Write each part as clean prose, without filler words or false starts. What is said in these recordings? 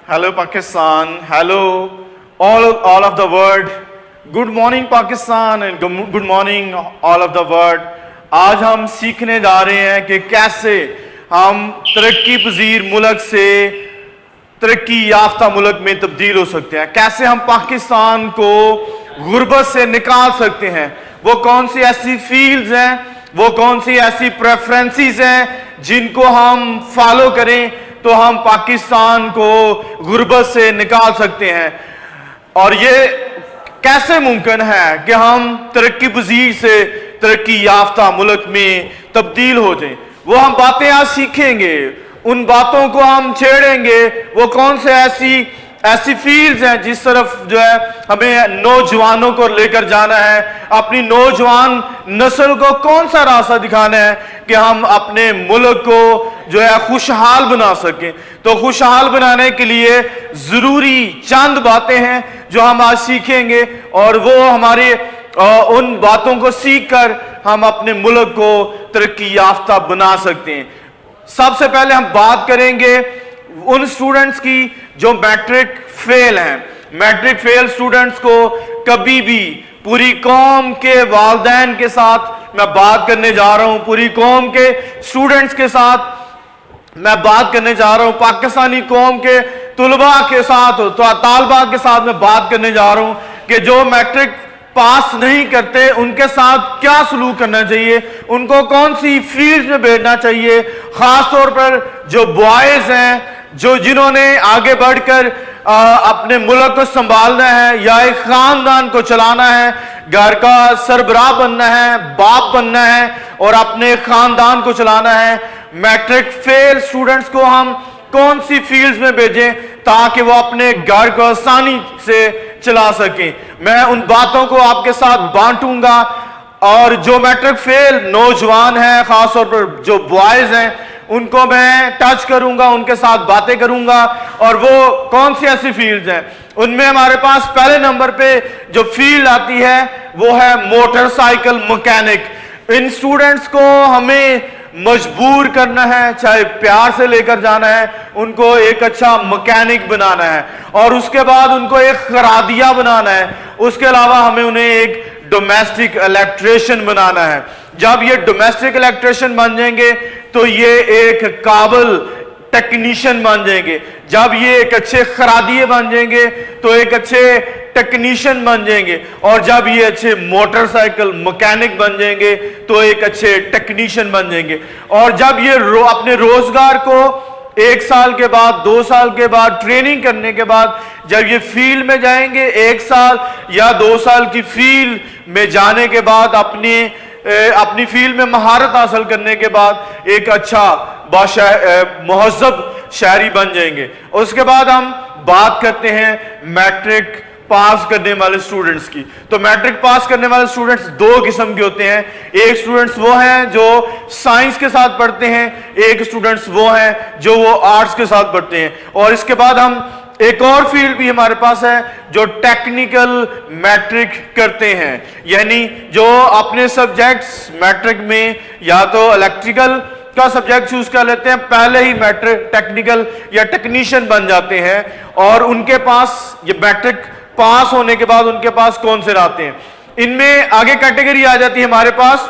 Hello Pakistan, hello all of the world. Good morning Pakistan and good morning all of the world. आज हम सीखने जा रहे हैं कि कैसे हम तरक्की पजीर मुल्क से तरक्की याफ्ता मुल्क में तब्दील हो सकते हैं, कैसे हम पाकिस्तान को गुर्बत से निकाल सकते हैं। वो कौन सी ऐसी फील्ड्स हैं, वो कौन सी ऐसी प्रेफरेंसेस हैं जिनको हम फॉलो करें तो हम पाकिस्तान को गुर्बत से निकाल सकते हैं। और ये कैसे मुमकिन है कि हम तरक्की पजीर से तरक्की याफ्ता मुल्क में तब्दील हो जाएं। वो हम बातें आज सीखेंगे, उन बातों को हम छेड़ेंगे। वो कौन से ऐसी फील्ड्स हैं जिस तरफ जो है हमें नौजवानों को लेकर जाना है, अपनी नौजवान नस्ल को कौन सा रास्ता दिखाना है कि हम अपने मुल्क को जो है खुशहाल बना सकें। तो खुशहाल बनाने के लिए जरूरी चंद बातें हैं जो हम आज सीखेंगे और वो हमारे उन बातों को सीखकर हम अपने मुल्क को तरक्की याफ्ता बना सकते हैं। सबसे पहले हम बात करेंगे उन स्टूडेंट्स की जो मैट्रिक फेल हैं। मैट्रिक फेल स्टूडेंट्स को कभी भी पूरी कौम के वालिदैन के साथ मैं बात करने जा रहा हूं, पूरी कौम के स्टूडेंट्स के साथ मैं बात करने जा रहा हूं, पाकिस्तानी कौम के तुलबा के साथ, तो तालबा के साथ मैं बात करने जा रहा हूं कि जो मैट्रिक पास नहीं करते उनके साथ क्या सलूक करना चाहिए, उनको कौन सी फील्ड में भेजना चाहिए। खास तौर पर जो बॉयज हैं, जो जिन्होंने आगे बढ़कर अपने मुल्क को संभालना है या एक खानदान को चलाना है, घर का सरबराह बनना है, बाप बनना है और अपने खानदान को चलाना है। मैट्रिक फेल स्टूडेंट्स को हम कौन सी फील्ड्स में भेजें ताकि वो अपने घर को आसानी से चला सकें, मैं उन बातों को आपके साथ बांटूंगा। और जो मैट्रिक फेल नौजवान हैं, खासतौर पर जो बॉयज हैं, उनको मैं टच करूंगा, उनके साथ बातें करूंगा। और वो कौन सी ऐसी फील्ड्स हैं, उनमें हमारे पास पहले नंबर पे जो फील्ड आती है वो है मोटरसाइकिल मैकेनिक। इन स्टूडेंट्स को हमें मजबूर करना है, चाहे प्यार से लेकर जाना है, उनको एक अच्छा मैकेनिक बनाना है और उसके बाद उनको एक खरादिया बनाना है। उसके अलावा हमें उन्हें एक डोमेस्टिक इलेक्ट्रिशियन बनाना है। जब ये डोमेस्टिक इलेक्ट्रिशियन बन जाएंगे तो ये एक काबिल टेक्नीशियन बन जाएंगे। जब ये एक अच्छे खरादिये बन जाएंगे तो एक अच्छे टेक्नीशियन बन जाएंगे और जब ये अच्छे मोटरसाइकिल मैकेनिक बन जाएंगे तो एक अच्छे टेक्नीशियन बन जाएंगे। और जब ये अपने रोजगार को 1 साल के बाद, 2 साल के बाद ट्रेनिंग करने के बाद जब ये फील्ड में जाएंगे, 1 साल या 2 साल की फील्ड में जाने के बाद अपनी फील्ड में महारत हासिल करने के बाद एक अच्छा मुहज़्ज़ब शहरी बन जाएंगे। उसके बाद हम बात करते हैं मैट्रिक पास करने वाले स्टूडेंट्स की। तो मैट्रिक पास करने वाले स्टूडेंट्स 2 किस्म के होते हैं। एक स्टूडेंट्स वो हैं जो साइंस के साथ पढ़ते हैं, एक स्टूडेंट्स वो हैं जो वो आर्ट्स के साथ पढ़ते हैं। और इसके बाद हम एक और फील्ड भी हमारे पास है जो टेक्निकल मैट्रिक करते हैं, यानी जो अपने सब्जेक्ट्स मैट्रिक में या तो इलेक्ट्रिकल का सब्जेक्ट चूज कर लेते हैं, पहले ही मैट्रिक टेक्निकल या टेक्नीशियन बन जाते हैं। और उनके पास ये मैट्रिक पास होने के बाद उनके पास कौन से रहते हैं, इनमें आगे कैटेगरी आ जाती है हमारे पास।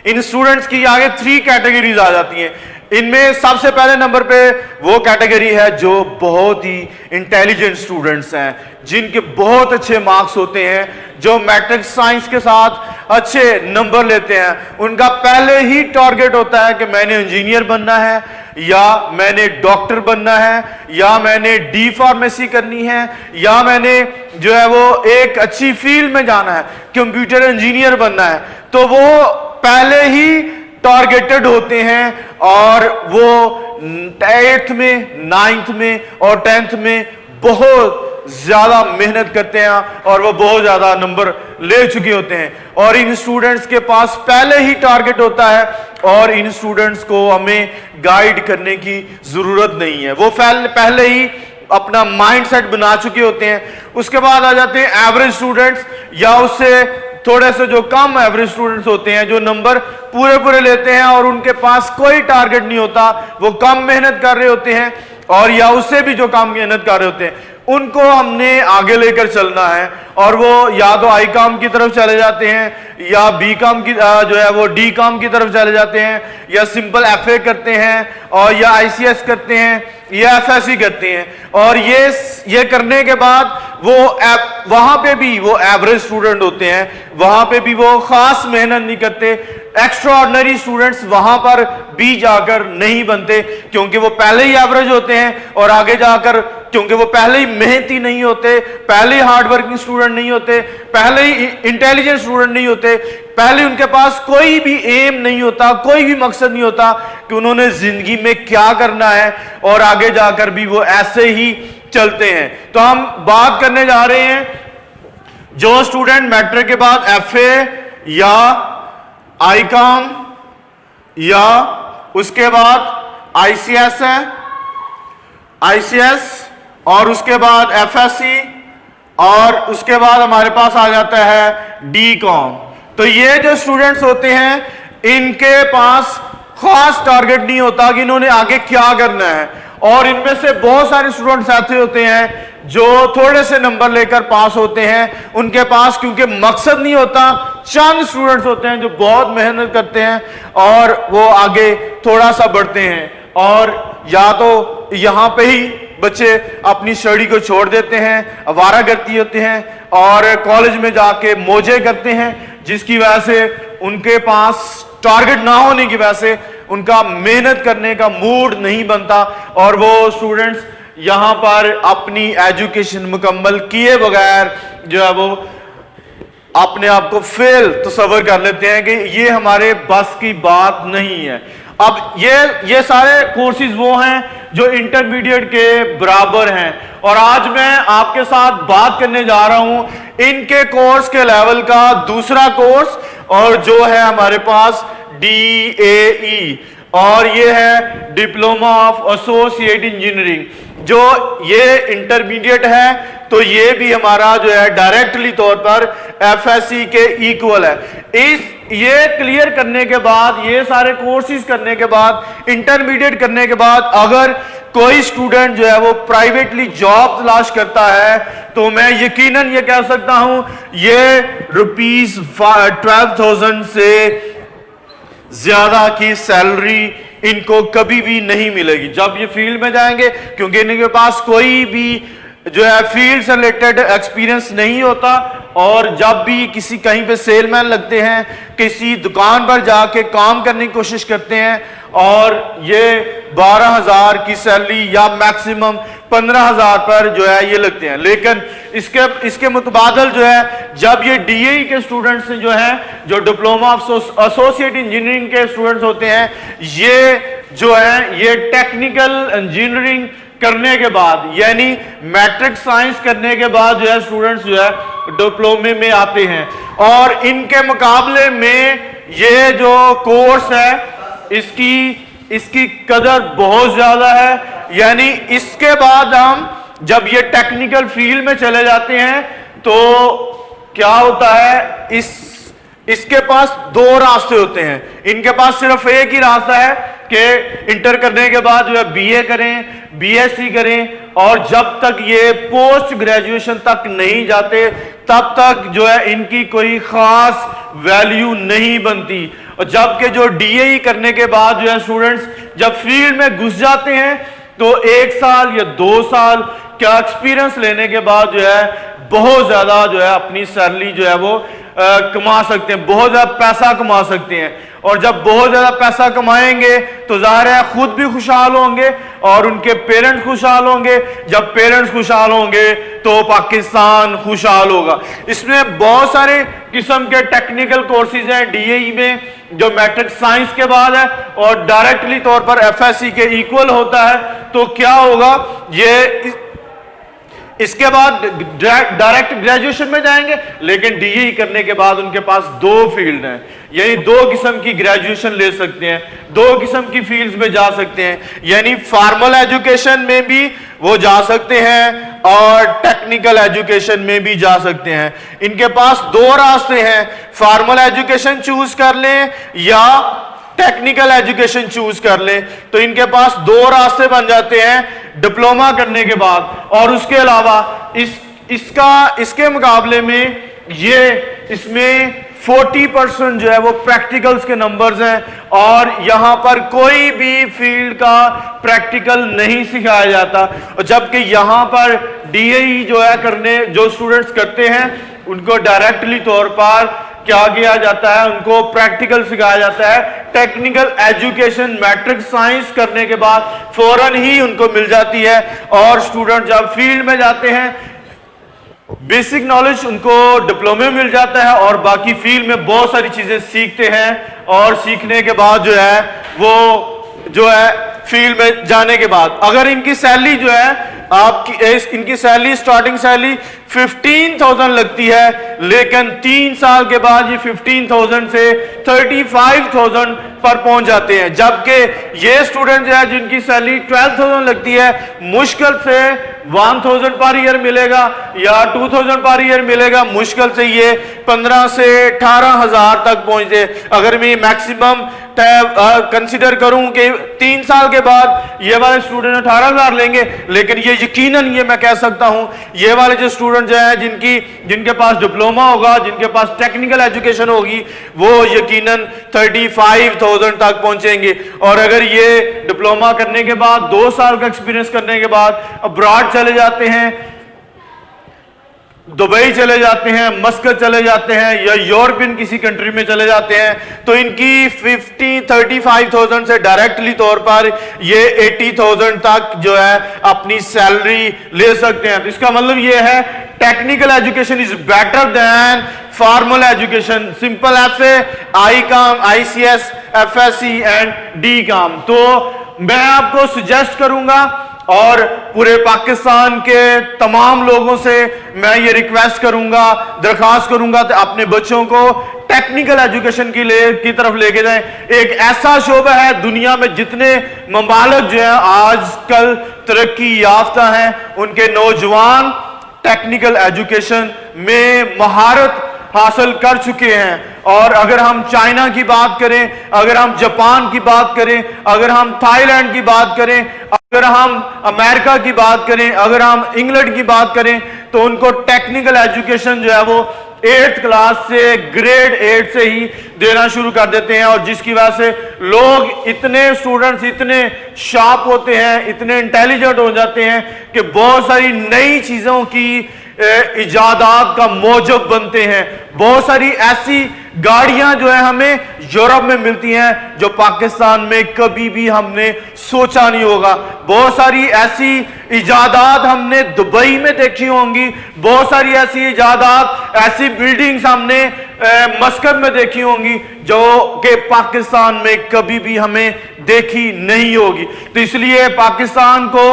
इन स्टूडेंट्स की आगे 3 कैटेगरीज आ जाती हैं। इनमें सबसे पहले नंबर पे वो कैटेगरी है जो बहुत ही इंटेलिजेंट स्टूडेंट्स हैं, जिनके बहुत अच्छे मार्क्स होते हैं, जो मैट्रिक साइंस के साथ अच्छे नंबर लेते हैं। उनका पहले ही टारगेट होता है कि मैंने इंजीनियर बनना है या मैंने डॉक्टर बनना है या मैंने डी फार्मेसी करनी है या मैंने जो है वो एक अच्छी फील्ड में जाना है, कंप्यूटर इंजीनियर बनना है। तो वो पहले ही टारगेटेड होते हैं और वो 8th में, 9th में और 10th में बहुत ज्यादा मेहनत करते हैं और वो बहुत ज्यादा नंबर ले चुके होते हैं। और इन स्टूडेंट्स के पास पहले ही टारगेट होता है और इन स्टूडेंट्स को हमें गाइड करने की जरूरत नहीं है, वो पहले ही अपना माइंडसेट बना चुके होते हैं। उसके बाद आ जाते हैं एवरेज स्टूडेंट्स या उससे थोड़े से जो कम एवरेज स्टूडेंट्स होते हैं, जो नंबर पूरे लेते हैं और उनके पास कोई टारगेट नहीं होता, वो कम मेहनत कर रहे होते हैं। और या उससे भी जो काम मेहनत कर रहे होते हैं, उनको हमने आगे लेकर चलना है। और वो या तो आई काम की तरफ चले जाते हैं या बी काम की जो है वो डी काम की तरफ चले जाते हैं, या सिंपल एफए करते हैं और या आईसीएस करते हैं या एफएससी करते हैं। और ये करने के बाद वो वहां पे भी वो एवरेज स्टूडेंट होते हैं, वहां पे भी वो खास मेहनत नहीं करते। एक्स्ट्रा ऑर्डिनरी स्टूडेंट्स वहां पर भी जाकर नहीं बनते, क्योंकि वो पहले ही एवरेज होते हैं और आगे जाकर क्योंकि वो पहले ही मेहनती नहीं होते, पहले ही हार्ड वर्किंग स्टूडेंट नहीं होते, पहले ही इंटेलिजेंट स्टूडेंट नहीं होते, पहले उनके पास कोई भी एम नहीं होता, कोई भी मकसद नहीं होता कि उन्होंने जिंदगी में क्या करना है, और आगे जाकर भी वो ऐसे ही चलते हैं। तो हम बात करने जा रहे हैं जो स्टूडेंट मैट्रिक के बाद एफए या आईकॉम या उसके बाद आईसीएस है, आईसीएस और उसके बाद एफएससी और उसके बाद हमारे पास आ जाता है डी कॉम। तो ये जो स्टूडेंट्स होते हैं इनके पास खास टारगेट नहीं होता कि इन्होंने आगे क्या करना है, और इनमें से बहुत सारे स्टूडेंट्स ऐसे होते हैं जो थोड़े से नंबर लेकर पास होते हैं। उनके पास क्योंकि मकसद नहीं होता, चंद स्टूडेंट्स होते हैं जो बहुत मेहनत करते हैं और वो आगे थोड़ा सा बढ़ते हैं, और या तो यहां पे ही बच्चे अपनी स्टडी को छोड़ देते हैं, आवारागर्दी होते हैं और कॉलेज में जाके मौजे करते हैं, जिसकी वजह से उनके पास टारगेट ना होने की वजह से उनका मेहनत करने का मूड नहीं बनता, और वो स्टूडेंट्स यहां पर अपनी एजुकेशन मुकम्मल किए बगैर जो है वो अपने आप को फेल तस्वर कर लेते हैं कि ये हमारे बस की बात नहीं है। अब ये सारे कोर्सेज वो हैं जो इंटरमीडिएट के बराबर हैं, और आज मैं आपके साथ बात करने जा रहा हूं इनके कोर्स के लेवल का दूसरा कोर्स, और जो है हमारे पास DAE, और ये है डिप्लोमा ऑफ एसोसिएट इंजीनियरिंग। जो ये इंटरमीडिएट है तो ये भी हमारा जो है डायरेक्टली तौर पर एफएससी के इक्वल है। ये क्लियर करने के बाद, ये सारे कोर्सेज करने के बाद, इंटरमीडिएट करने के बाद अगर कोई स्टूडेंट जो है वो प्राइवेटली जॉब तलाश करता है, तो मैं यकीनन ये कह सकता हूं ये ₹12,000 से ज्यादा की सैलरी इनको कभी भी नहीं मिलेगी जब ये फील्ड में जाएंगे, क्योंकि इनके पास कोई भी जो है फील्ड से रिलेटेड एक्सपीरियंस नहीं होता। और जब भी किसी कहीं पे सेलमैन लगते हैं, किसी दुकान पर जाके काम करने की कोशिश करते हैं, और ये 12,000 की सैलरी या मैक्सिमम 15,000 पर जो है ये लगते हैं। लेकिन इसके मुतबादल जो है जब ये DAE के स्टूडेंट्स जो हैं, जो डिप्लोमा ऑफ एसोसिएट इंजीनियरिंग के स्टूडेंट्स होते हैं, ये जो है ये टेक्निकल इंजीनियरिंग करने के बाद यानी मैट्रिक साइंस करने के बाद जो है स्टूडेंट्स जो है डिप्लोमे में आते हैं, और इनके मुकाबले में ये जो कोर्स है इसकी कदर बहुत ज्यादा है। यानी इसके बाद हम जब ये टेक्निकल फील्ड में चले जाते हैं तो क्या होता है, इसके पास दो रास्ते होते हैं। इनके पास सिर्फ एक ही रास्ता है कि इंटर करने के बाद जो है BA करें, BSc करें, और जब तक ये पोस्ट ग्रेजुएशन तक नहीं जाते तब तक जो है इनकी कोई खास वैल्यू नहीं बनती। और जबकि जो DAE करने के बाद जो है स्टूडेंट्स जब फील्ड में घुस जाते हैं तो 1 साल या 2 साल का एक्सपीरियंस लेने के बाद जो है बहुत ज्यादा जो है अपनी सैलरी जो है वो कमा सकते हैं, बहुत ज्यादा पैसा कमा सकते हैं। और जब बहुत ज्यादा पैसा कमाएंगे तो जाहिर है खुद भी खुशहाल होंगे और उनके पेरेंट्स खुशहाल होंगे। जब पेरेंट्स खुशहाल होंगे तो पाकिस्तान खुशहाल होगा। इसमें बहुत सारे किस्म के टेक्निकल कोर्सेज हैं DAE में जो मैट्रिक साइंस के बाद है और डायरेक्टली तौर पर FSC के इक्वल होता है। तो क्या होगा, ये इसके बाद डायरेक्ट ग्रेजुएशन में जाएंगे, लेकिन DAE करने के बाद उनके पास 2 फील्ड हैं, यानी 2 किस्म की ग्रेजुएशन ले सकते हैं, 2 किस्म की फील्ड्स में जा सकते हैं। यानी फॉर्मल एजुकेशन में भी वो जा सकते हैं और टेक्निकल एजुकेशन में भी जा सकते हैं। इनके पास 2 रास्ते हैं, फॉर्मल एजुकेशन चूज कर लें या टेक्निकल एजुकेशन चूज कर ले तो इनके पास दो रास्ते बन जाते हैं डिप्लोमा करने के बाद। और उसके अलावा इसके मुकाबले में ये इसमें 40% जो है वो प्रैक्टिकल्स के नंबर्स हैं और यहां पर कोई भी फील्ड का प्रैक्टिकल नहीं सिखाया जाता। जबकि यहां पर डीएई जो है जो स्टूडेंट्स करते हैं उनको डायरेक्टली तौर पर क्या किया जाता है, उनको प्रैक्टिकल सिखाया जाता है। टेक्निकल एजुकेशन मैट्रिक साइंस करने के बाद फौरन ही उनको मिल जाती है और स्टूडेंट जब फील्ड में जाते हैं बेसिक नॉलेज उनको डिप्लोमे में मिल जाता है और बाकी फील्ड में बहुत सारी चीजें सीखते हैं। और सीखने के बाद जो है वो जो है फील्ड में जाने के बाद अगर इनकी सैलरी जो है इनकी सैलरी स्टार्टिंग सैलरी 15,000 लगती है, लेकिन 3 साल के बाद ये 15,000 से 35,000 पर पहुंच जाते हैं। जबकि ये स्टूडेंट जो है जिनकी सैलरी 12,000 लगती है मुश्किल से 1,000 पर ईयर मिलेगा या 2,000 पर ईयर मिलेगा, मुश्किल से ये 15 से 18,000 तक पहुंचते। अगर मैं मैक्सिमम कंसीडर करूं कि 3 साल के बाद ये वाले स्टूडेंट 18,000 लेंगे, लेकिन ये यकीनन ये मैं कह सकता हूं ये वाले जो स्टूडेंट जो है जिनके पास डिप्लोमा होगा, जिनके पास टेक्निकल एजुकेशन होगी, वो यकीनन 35,000 तक पहुंचेंगे। और अगर ये डिप्लोमा करने के बाद 2 साल का एक्सपीरियंस करने के बाद अब्रॉड चले जाते हैं, दुबई चले जाते हैं, मस्कत चले जाते हैं या यूरोपियन किसी कंट्री में चले जाते हैं, तो इनकी 35,000 से डायरेक्टली तौर पर ये 80,000 तक जो है अपनी सैलरी ले सकते हैं। तो इसका मतलब ये है technical education is better than formal education. Simple F से आई काम, आईसीएस, एफएससी एंड डी काम। तो मैं आपको सजेस्ट करूंगा और पूरे पाकिस्तान के तमाम लोगों से मैं ये रिक्वेस्ट करूंगा, दरखास्त करूंगा कि अपने बच्चों को टेक्निकल एजुकेशन की तरफ लेके जाएं। एक ऐसा शोबा है दुनिया में जितने ममालिक जो है आजकल तरक्की याफ्ता हैं, उनके नौजवान टेक्निकल एजुकेशन में महारत हासिल कर चुके हैं। और अगर हम चाइना की बात करें, अगर हम जापान की बात करें, अगर हम थाईलैंड की बात करें, अगर हम अमेरिका की बात करें, अगर हम इंग्लैंड की बात करें, तो उनको टेक्निकल एजुकेशन जो है वो 8th क्लास से ग्रेड 8 से ही देना शुरू कर देते हैं। और जिसकी वजह से लोग इतने स्टूडेंट्स इतने शार्प होते हैं, इतने इंटेलिजेंट हो जाते हैं कि बहुत सारी नई चीजों की इजादात का मौजब बनते हैं। बहुत सारी ऐसी गाड़ियां जो है हमें यूरोप में मिलती हैं जो पाकिस्तान में कभी भी हमने सोचा नहीं होगा। बहुत सारी ऐसी इजादात हमने दुबई में देखी होंगी, बहुत सारी ऐसी इजादात, ऐसी बिल्डिंग्स हमने मस्कत में देखी होंगी जो कि पाकिस्तान में कभी भी हमें देखी नहीं होगी। तो इसलिए पाकिस्तान को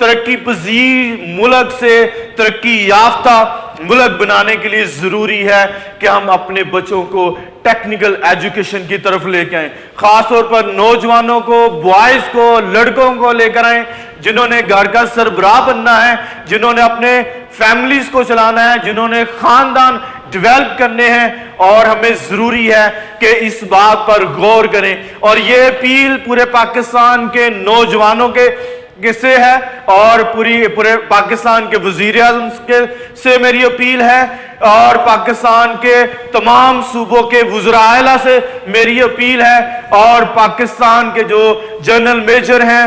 तरक्की पजीर मुल्क से तरक्की याफ्ता मुल्क बनाने के लिए जरूरी है कि हम अपने बच्चों को टेक्निकल एजुकेशन की तरफ लेकर आए। खासतौर पर नौजवानों को, बॉयज को, लड़कों को लेकर आए जिन्होंने घर का सरबराह बनना है, जिन्होंने अपने फैमिलीज को चलाना है, जिन्होंने खानदान डेवलप करने हैं। और हमें जरूरी है कि इस बात पर गौर करें। और ये अपील पूरे पाकिस्तान के नौजवानों के से है और पूरे पाकिस्तान के वज़ीर-ए-आज़म से मेरी अपील है और पाकिस्तान के तमाम सूबों के वज़रा-ए-आला से मेरी अपील है और पाकिस्तान के जो जनरल मेजर हैं,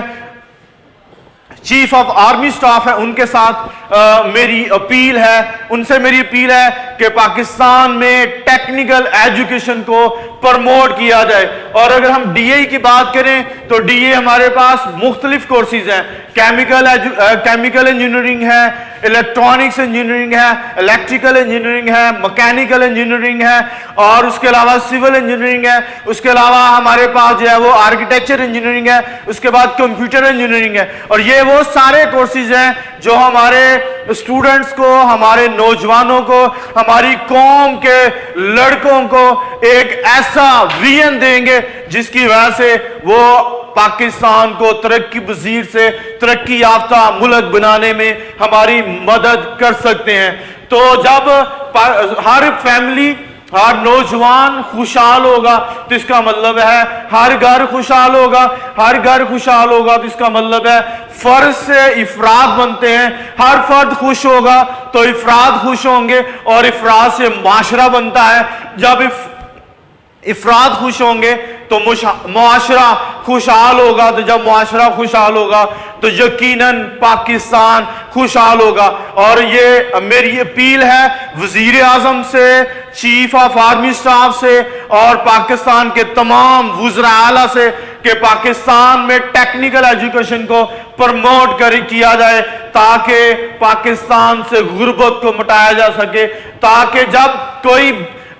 चीफ ऑफ आर्मी स्टाफ है, उनके साथ मेरी अपील है, उनसे मेरी अपील है कि पाकिस्तान में टेक्निकल एजुकेशन को प्रमोट किया जाए। और अगर हम डीए की बात करें तो डीए हमारे पास मुख्तलिफ कोर्सेज हैं। केमिकल इंजीनियरिंग है, इलेक्ट्रॉनिक्स इंजीनियरिंग है, इलेक्ट्रिकल इंजीनियरिंग है, मैकेनिकल इंजीनियरिंग है और उसके अलावा सिविल इंजीनियरिंग है। उसके अलावा हमारे पास जो है वो आर्किटेक्चर इंजीनियरिंग है, उसके बाद कंप्यूटर इंजीनियरिंग है। और ये वो सारे कोर्सेज हैं जो हमारे स्टूडेंट्स को, हमारे नौजवानों को, हमारी कौम के लड़कों को एक ऐसा विजन देंगे जिसकी वजह से वो पाकिस्तान को तरक्की पजीर से तरक्की याफ्ता मुल्क बनाने में हमारी मदद कर सकते हैं। तो जब हर फैमिली हर नौजवान खुशहाल होगा तो इसका मतलब है हर घर खुशहाल होगा, हर घर खुशहाल होगा तो इसका मतलब है फर्ज से इफराद बनते हैं, हर फर्द खुश होगा तो इफराद खुश होंगे और इफराद से माशरा बनता है। जब इफराद खुश होंगे तो मुआशरा खुशहाल होगा, तो जब मुआशरा खुशहाल होगा तो यकीनन पाकिस्तान खुशहाल होगा। और ये मेरी अपील है वजीर आजम से, चीफ ऑफ आर्मी स्टाफ से और पाकिस्तान के तमाम वुज़रा आला से कि पाकिस्तान में टेक्निकल एजुकेशन को प्रमोट किया जाए ताकि पाकिस्तान से गुर्बत को मिटाया जा सके, ताकि जब कोई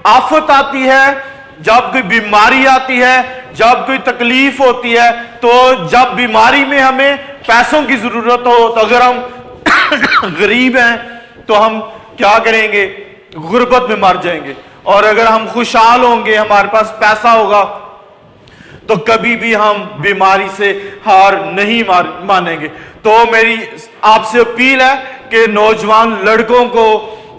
आफत आती है, जब कोई बीमारी आती है, जब कोई तकलीफ होती है, तो जब बीमारी में हमें पैसों की जरूरत हो तो अगर हम गरीब हैं तो हम क्या करेंगे, गुर्बत में मर जाएंगे। और अगर हम खुशहाल होंगे, हमारे पास पैसा होगा, तो कभी भी हम बीमारी से हार नहीं मानेंगे। तो मेरी आपसे अपील है कि नौजवान लड़कों को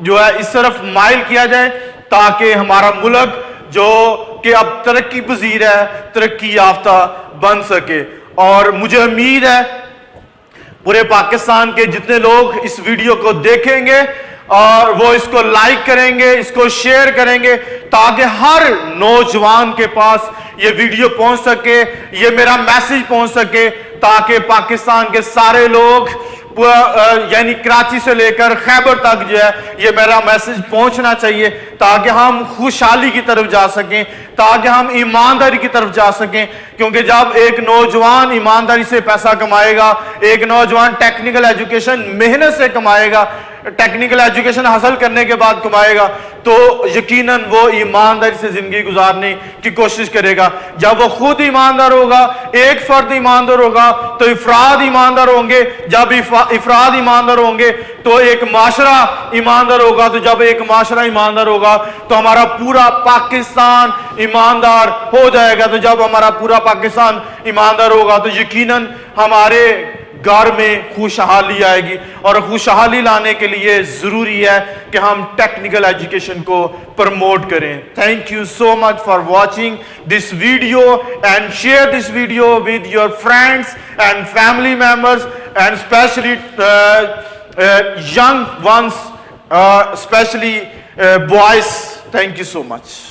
जो है इस तरफ माइल किया जाए ताकि हमारा मुल्क जो कि अब तरक्की पजीर है, तरक्की याफ्ता बन सके। और मुझे उम्मीद है पूरे पाकिस्तान के जितने लोग इस वीडियो को देखेंगे और वो इसको लाइक करेंगे, इसको शेयर करेंगे ताकि हर नौजवान के पास ये वीडियो पहुंच सके, ये मेरा मैसेज पहुंच सके, ताकि पाकिस्तान के सारे लोग यानी कराची से लेकर खैबर तक जो है ये मेरा मैसेज पहुंचना चाहिए ताकि हम खुशहाली की तरफ जा सकें, ताकि हम ईमानदारी की तरफ जा सकें। क्योंकि जब एक नौजवान ईमानदारी से पैसा कमाएगा, एक नौजवान टेक्निकल एजुकेशन मेहनत से कमाएगा, टेक्निकल एजुकेशन हासिल करने के बाद कमाएगा, तो यकीनन वो ईमानदारी से जिंदगी गुजारने की कोशिश करेगा। जब वो खुद ईमानदार होगा, एक फर्द ईमानदार होगा, तो इफराद ईमानदार होंगे। जब इफराद ईमानदार होंगे तो एक माशरा ईमानदार होगा, तो जब एक माशरा ईमानदार होगा तो हमारा पूरा पाकिस्तान ईमानदार हो जाएगा। तो जब हमारा पूरा पाकिस्तान ईमानदार होगा तो यकीनन हमारे घर में खुशहाली आएगी। और खुशहाली लाने के लिए जरूरी है कि हम टेक्निकल एजुकेशन को प्रमोट करें। Thank you so much for watching this video and share this video with your friends and family members and specially young ones, especially boys. Thank you so much.